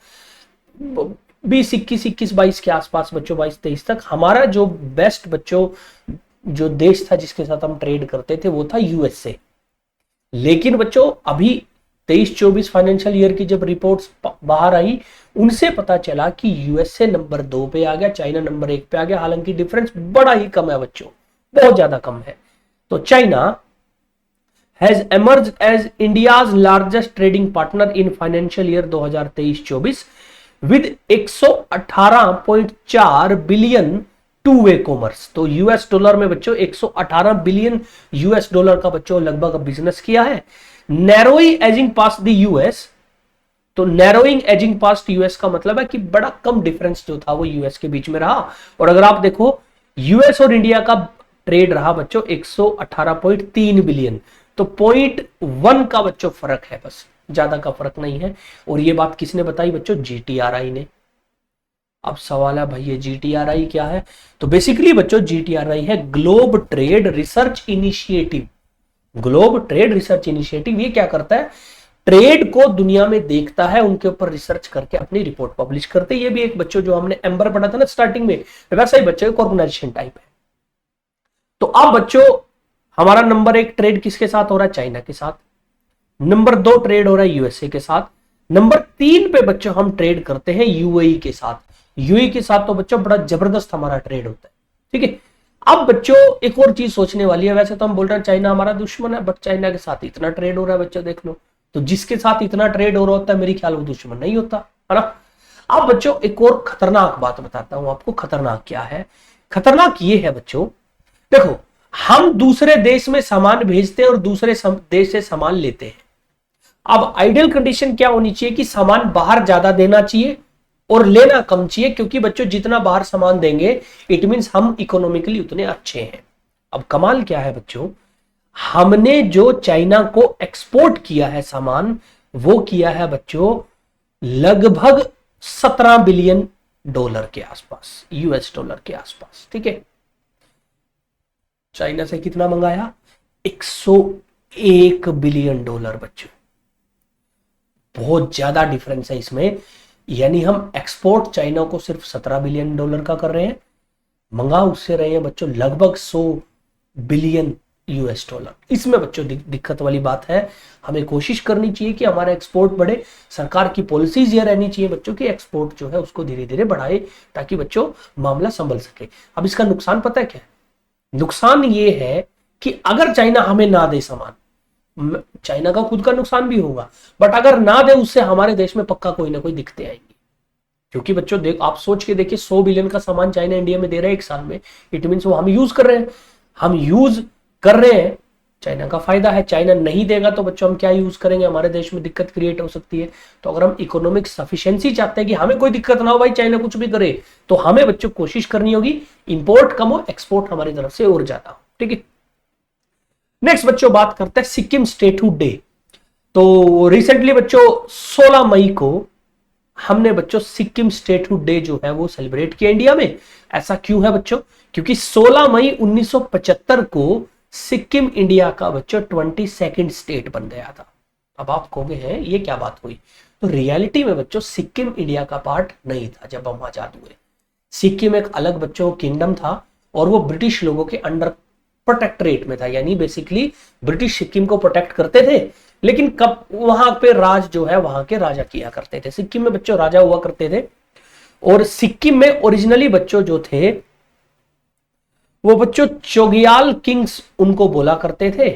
20, 21, 22 के आसपास बच्चों 22, 23 तक हमारा जो बेस्ट बच्चों जो देश था जिसके साथ हम ट्रेड करते थे वो था यूएसए। लेकिन बच्चों अभी 23-24 फाइनेंशियल ईयर की जब रिपोर्ट्स बाहर आई उनसे पता चला कि यूएसए नंबर 2 पे आ गया, चाइना नंबर 1 पे आ गया। हालांकि डिफरेंस बड़ा ही कम है बच्चों, बहुत ज्यादा कम है। तो China has emerge as India's largest trading partner in financial year 2023-24 with 118.4 billion two way commerce. तो यूएस डॉलर में बच्चों 118 बिलियन यूएस डॉलर का बच्चों लगभग बिजनेस किया है। Narrowing ageing past the US, तो नैरोइंग एजिंग पास्ट यूएस का मतलब है कि बड़ा कम डिफरेंस जो था वो यूएस के बीच में रहा। और अगर आप देखो यूएस और इंडिया का ट्रेड रहा बच्चों 118.3 बिलियन, तो 0.1 का बच्चों फर्क है, बस ज्यादा का फर्क नहीं है। और ये बात किसने बताई बच्चों? जीटीआरआई ने। अब सवाल है भाई ये जीटीआरआई क्या है? तो बेसिकली बच्चों जीटीआरआई है globe trade research initiative. Globe trade research initiative ये क्या करता है? ट्रेड को दुनिया में देखता है, उनके ऊपर रिसर्च करके अपनी रिपोर्ट पब्लिश करते हैं। ये भी एक बच्चों जो हमने एम्बर पढ़ा था ना स्टार्टिंग में, वैसा ही बच्चों एक ऑर्गेनाइजेशन टाइप है। तो अब बच्चों हमारा नंबर 1 ट्रेड किसके साथ हो रहा है? चाइना के साथ। नंबर 2 ट्रेड हो रहा है यूएसए के साथ। नंबर 3 पे बच्चों हम ट्रेड करते हैं यूएई के साथ। यूएई के साथ तो बच्चों बड़ा जबरदस्त हमारा ट्रेड होता है, ठीक है। अब बच्चों एक और चीज सोचने वाली है, वैसे तो हम बोल रहे हैं चाइना हमारा दुश्मन है, बट चाइना के साथ इतना ट्रेड हो रहा है बच्चों, देख लो। तो जिसके साथ इतना ट्रेड हो रहा होता है मेरी ख्याल वो दुश्मन नहीं होता, है ना। अब बच्चों एक और खतरनाक बात बताता हूं आपको। खतरनाक क्या है? खतरनाक ये है बच्चों, देखो हम दूसरे देश में सामान भेजते हैं और दूसरे देश से सामान लेते हैं। अब आइडियल कंडीशन क्या होनी चाहिए कि सामान बाहर ज्यादा देना चाहिए और लेना कम चाहिए, क्योंकि बच्चों जितना बाहर सामान देंगे इट मींस हम इकोनॉमिकली उतने अच्छे हैं। अब कमाल क्या है बच्चों, हमने जो चाइना को एक्सपोर्ट किया है सामान, वो किया है बच्चों लगभग 17 बिलियन डॉलर के आसपास, यूएस डॉलर के आसपास, ठीक है। चाइना से कितना मंगाया? 101 बिलियन डॉलर बच्चों। बहुत ज्यादा डिफरेंस है इसमें। यानी हम एक्सपोर्ट चाइना को सिर्फ 17 बिलियन डॉलर का कर रहे हैं, मंगा उससे रहे हैं बच्चों लगभग 100 बिलियन यूएस डॉलर। इसमें बच्चों दिक्कत वाली बात है। हमें कोशिश करनी चाहिए कि हमारा एक्सपोर्ट बढ़े। सरकार की पॉलिसीज ये रहनी चाहिए बच्चों कि एक्सपोर्ट जो है उसको धीरे धीरे बढ़ाए, ताकि बच्चों मामला संभल सके। अब इसका नुकसान पता है क्या है? नुकसान ये है कि अगर चाइना हमें ना दे सामान, चाइना का खुद का नुकसान भी होगा, बट अगर ना दे उससे हमारे देश में पक्का कोई ना कोई दिक्कतें आएंगी। क्योंकि बच्चों देख, आप सोच के देखिए 100 बिलियन का सामान चाइना इंडिया में दे रहा है एक साल में, इट मींस वो हम यूज कर रहे हैं। हम यूज कर रहे हैं, चाइना का फायदा है। चाइना नहीं देगा तो बच्चों हम क्या यूज करेंगे? हमारे देश में दिक्कत क्रिएट हो सकती है। तो अगर हम इकोनॉमिक सफिशिएंसी चाहते हैं कि हमें कोई दिक्कत ना हो भाई, चाइना कुछ भी करे, तो हमें बच्चों कोशिश करनी होगी इंपोर्ट कम हो, एक्सपोर्ट हमारी तरफ से और ज्यादा हो, ठीक है। नेक्स्ट बच्चों बात करते हैं सिक्किम स्टेटहुड डे। तो रिसेंटली बच्चों 16 मई को हमने बच्चों सिक्किम स्टेटहुड डे जो है वो सेलिब्रेट किया इंडिया में। ऐसा क्यों है बच्चों? क्योंकि 16 मई 1975 को सिक्किम इंडिया का बच्चों 22nd स्टेट बन गया था। अब आप कहोगे हैं ये क्या बात हुई? तो रियलिटी में बच्चों सिक्किम इंडिया का पार्ट नहीं था जब हम आजाद हुए। सिक्किम एक अलग बच्चों किंगडम था और वो ब्रिटिश लोगों के अंडर प्रोटेक्टरेट में था। यानी बेसिकली ब्रिटिश सिक्किम को प्रोटेक्ट करते थे, लेकिन कब वहां पे राज जो है वहां के राजा किया करते थे। सिक्किम में बच्चों राजा हुआ करते थे। और सिक्किम में ओरिजिनली बच्चों जो थे वो बच्चों चोग्याल किंग्स उनको बोला करते थे।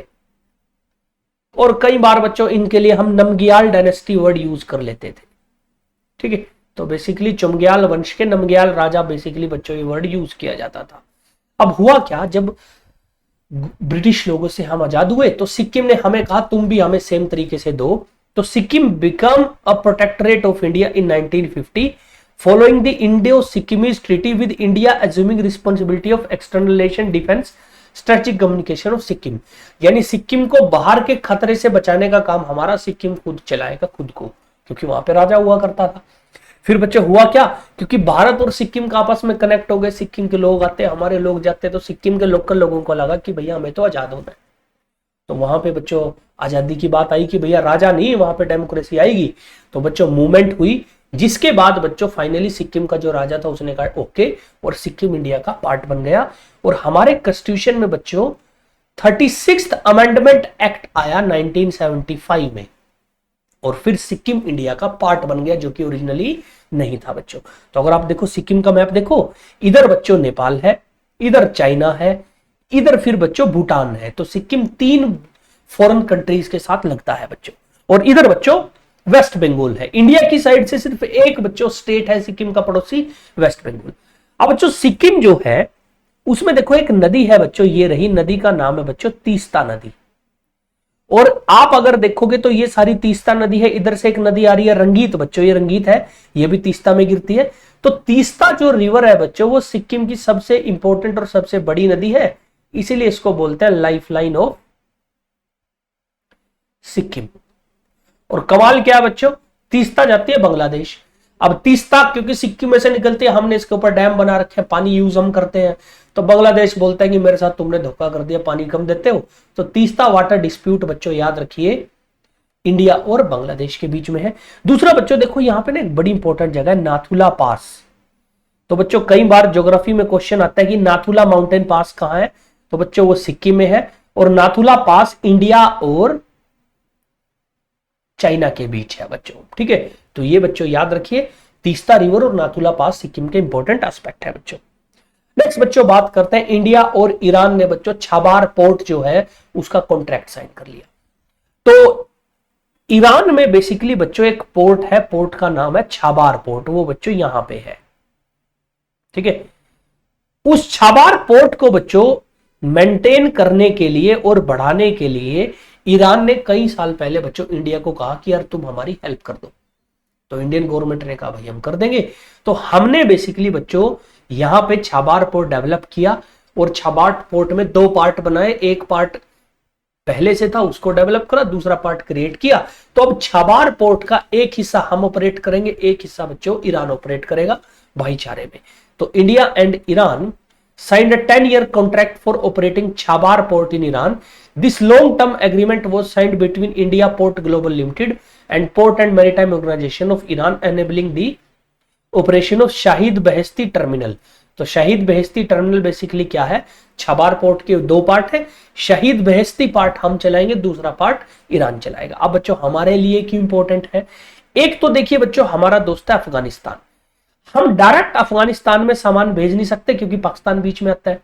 और कई बार बच्चों इनके लिए हम नमग्याल डायनेस्टी वर्ड यूज कर लेते थे, ठीक है। तो बेसिकली चोग्याल वंश के नमग्याल राजा बेसिकली बच्चों ये वर्ड यूज किया जाता था। अब हुआ क्या, जब ब्रिटिश लोगों से हम आजाद हुए तो सिक्किम ने हमें कहा तुम भी हमें सेम तरीके से दो। तो Sikkim become a protectorate of India in 1950 following the Indo Sikkimese treaty with India assuming responsibility of external relation, defence, strategic communication of Sikkim. यानी सिक्किम को बाहर के खतरे से बचाने का काम हमारा सिक्किम खुद चलाएगा खुद को, क्योंकि वहां पे राजा हुआ करता था। फिर बच्चे हुआ क्या, क्योंकि भारत और सिक्किम का आपस में कनेक्ट हो गए, सिक्किम के लोग आते हमारे लोग जाते, तो सिक्किम के लोकल लोगों को लगा कि भैया हमें तो आजाद होना है। तो वहां पे बच्चों आजादी की बात आई कि भैया राजा नहीं, वहां पे डेमोक्रेसी आएगी। तो बच्चों मूवमेंट हुई, जिसके बाद बच्चों फाइनली सिक्किम का जो राजा था उसने कहा ओके, और सिक्किम इंडिया का पार्ट बन गया। और हमारे कॉन्स्टिट्यूशन में बच्चों 36th अमेंडमेंट एक्ट आया 1975 में, और फिर सिक्किम इंडिया का पार्ट बन गया, जो कि ओरिजिनली नहीं था बच्चों। तो अगर आप देखो सिक्किम का मैप देखो, इधर बच्चों नेपाल है, इधर चाइना है, इधर फिर बच्चों भूटान है। तो सिक्किम 3 फॉरेन कंट्रीज के साथ लगता है बच्चों। और इधर बच्चों वेस्ट बंगाल है। इंडिया की साइड से सिर्फ एक बच्चों स्टेट है सिक्किम का पड़ोसी, वेस्ट बंगाल। अब बच्चों सिक्किम जो है उसमें देखो एक नदी है बच्चों, ये रही नदी का नाम है बच्चों तीस्ता नदी। और आप अगर देखोगे तो ये सारी तीस्ता नदी है, इधर से एक नदी आ रही है रंगीत बच्चों, ये रंगीत है, ये भी तीस्ता में गिरती है। तो तीस्ता जो रिवर है बच्चों वो सिक्किम की सबसे इंपॉर्टेंट और सबसे बड़ी नदी है, इसीलिए इसको बोलते हैं लाइफ लाइन ऑफ सिक्किम। और कमाल क्या है बच्चों, तीस्ता जाती है बांग्लादेश। अब तीस्ता क्योंकि सिक्किम में से निकलती है, हमने इसके ऊपर डैम बना रखे हैं, पानी यूज हम करते हैं, तो बांग्लादेश बोलता है कि मेरे साथ तुमने धोखा कर दिया, पानी कम देते हो। तो तीस्ता वाटर डिस्प्यूट बच्चों याद रखिए इंडिया और बांग्लादेश के बीच में है। दूसरा बच्चों देखो यहां पे ना एक बड़ी इंपॉर्टेंट जगह है नाथुला पास। तो बच्चों कई बार ज्योग्राफी में क्वेश्चन आता है कि नाथुला माउंटेन पास कहां है, तो बच्चों वो सिक्किम में है। और नाथुला पास इंडिया और चाइना के बीच है बच्चों, ठीक है। तो ये बच्चों याद रखिए तीस्ता रिवर और नाथुला पास सिक्किम के इंपॉर्टेंट एस्पेक्ट है बच्चों। नेक्स्ट बच्चों बात करते हैं, इंडिया और ईरान ने बच्चों छाबार पोर्ट जो है उसका कॉन्ट्रैक्ट साइन कर लिया। तो ईरान में बेसिकली बच्चों एक पोर्ट है, पोर्ट का नाम है छाबार पोर्ट, वो बच्चों यहां पे है, ठीक है। उस छाबार पोर्ट को बच्चों मेंटेन करने के लिए और बढ़ाने के लिए ईरान ने कई साल पहले बच्चों इंडिया को कहा कि यार तुम हमारी हेल्प कर दो। तो इंडियन गवर्नमेंट ने कहा भाई हम कर देंगे। तो हमने बेसिकली बच्चों यहां पे छाबार पोर्ट डेवलप किया और छाबार पोर्ट में दो पार्ट बनाए, एक पार्ट पहले से था उसको डेवलप करा, दूसरा पार्ट क्रिएट किया। तो अब छाबार पोर्ट का एक हिस्सा हम ऑपरेट करेंगे, एक हिस्सा बच्चों ईरान ऑपरेट करेगा भाईचारे में। तो India and Iran signed a 10-year contract for operating Chabar port in Iran. This long-term agreement was signed between India Port Global Limited and Port and Maritime Organization of Iran, enabling the operation of Shahid Beheshti Terminal. तो शहीद बेहेस्ती terminal basically क्या है, छबार port के दो part है, शहीद बेहेस्ती part हम चलाएंगे, दूसरा पार्ट ईरान चलाएगा। अब बच्चों हमारे लिए क्यों इंपॉर्टेंट है, एक तो देखिए बच्चों हमारा दोस्त है अफगानिस्तान, हम डायरेक्ट अफगानिस्तान में सामान भेज नहीं सकते क्योंकि पाकिस्तान बीच में आता है।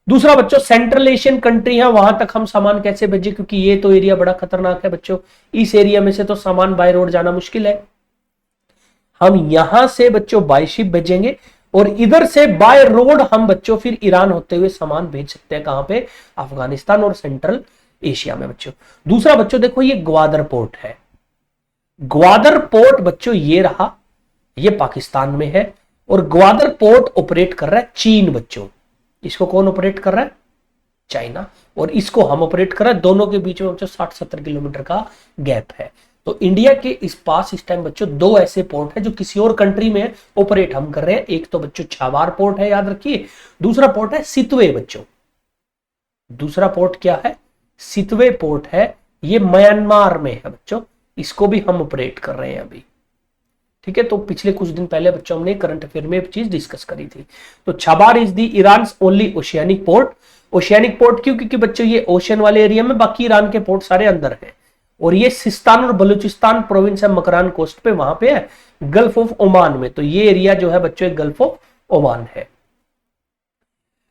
दूसरा बच्चों सेंट्रल एशियन कंट्री है, वहां तक हम सामान कैसे भेजे, क्योंकि ये तो एरिया बड़ा खतरनाक है बच्चों, इस एरिया में से तो सामान बाय रोड जाना मुश्किल है। हम यहां से बच्चों बाय शिप भेजेंगे और इधर से बाय रोड हम बच्चों फिर ईरान होते हुए सामान भेज सकते हैं, कहां पे, अफगानिस्तान और सेंट्रल एशिया में बच्चों। दूसरा बच्चों देखो ये ग्वादर पोर्ट है, ग्वादर पोर्ट बच्चों ये रहा, ये पाकिस्तान में है। और ग्वादर पोर्ट ऑपरेट कर रहा है चीन बच्चों, इसको कौन ऑपरेट कर रहा है, चाइना, और इसको हम ऑपरेट कर रहे हैं। दोनों के बीच में बच्चों 60-70 किलोमीटर का गैप है। तो इंडिया के इस पास इस टाइम बच्चों दो ऐसे पोर्ट है जो किसी और कंट्री में ऑपरेट हम कर रहे हैं। एक तो बच्चों छाबार पोर्ट है याद रखिए, दूसरा पोर्ट है सितवे बच्चों, दूसरा पोर्ट क्या है, सितवे पोर्ट है, ये म्यांमार में है बच्चों, इसको भी हम ऑपरेट कर रहे हैं अभी, ठीक है। तो पिछले कुछ दिन पहले बच्चों हमने करंट अफेयर में एक चीज डिस्कस करी थी। तो Chabahar is the Iran only oceanic port. Oceanic port क्यों, क्योंकि बच्चों ये ओशन वाले एरिया में, बाकी ईरान के पोर्ट सारे अंदर हैं। और ये सिस्तान और बलूचिस्तान प्रोविंस है, मकरान कोस्ट पे, वहां पे है, गल्फ ऑफ ओमान में। तो ये एरिया जो है बच्चों एक गल्फ ऑफ ओमान है।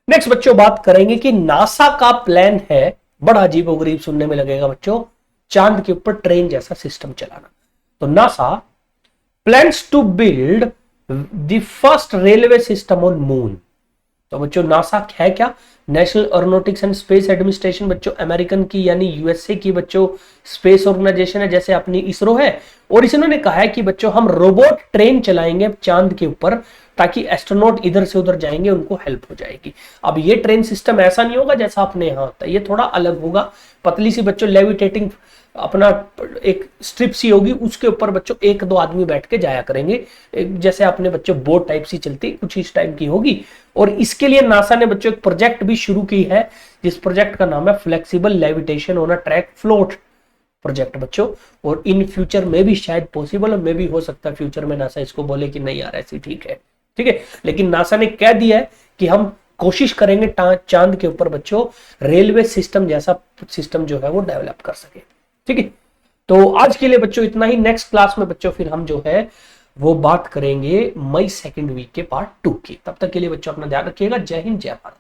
नेक्स्ट बच्चों बात करेंगे कि नासा का प्लान है, बड़ा अजीबोगरीब सुनने में लगेगा बच्चों, चांद के ऊपर ट्रेन जैसा सिस्टम चलाना। तो NASA plans to build the first railway system on moon। तो बच्चों नासा है क्या, national aeronautics and space administration बच्चों, अमेरिकन की यानी यूएसए की बच्चों स्पेस ऑर्गेनाइजेशन है, जैसे अपनी इसरो है। और इन्होंने कहा है कि बच्चों हम रोबोट ट्रेन चलाएंगे चांद के ऊपर, ताकि एस्ट्रोनॉट इधर से उधर जाएंगे उनको हेल्प हो जाएगी। अब ये ट्रेन सिस्टम ऐसा नहीं होगा जैसा अपने यहाँ होता है, ये थोड़ा अलग होगा, पतली सी बच्चों लेविटेटिंग अपना एक स्ट्रिप सी होगी, उसके ऊपर बच्चों एक दो आदमी बैठ के जाया करेंगे, जैसे अपने बच्चों बोट टाइप सी चलती, कुछ इस टाइप की होगी। और इसके लिए नासा ने बच्चों एक प्रोजेक्ट भी शुरू की है, जिस प्रोजेक्ट का नाम है flexible levitation on a track float project बच्चों। और इन फ्यूचर में भी शायद पॉसिबल, में भी हो सकता है फ्यूचर में नासा इसको बोले कि नहीं यार ऐसी ठीक है, ठीक है। लेकिन नासा ने कह दिया है कि हम कोशिश करेंगे चांद के ऊपर बच्चों रेलवे सिस्टम जैसा सिस्टम जो है वो डेवलप कर सके, ठीक है। तो आज के लिए बच्चों इतना ही। नेक्स्ट क्लास में बच्चों फिर हम जो है वो बात करेंगे मई 2nd वीक के पार्ट 2 की। तब तक के लिए बच्चों अपना ध्यान रखिएगा। जय हिंद, जय भारत।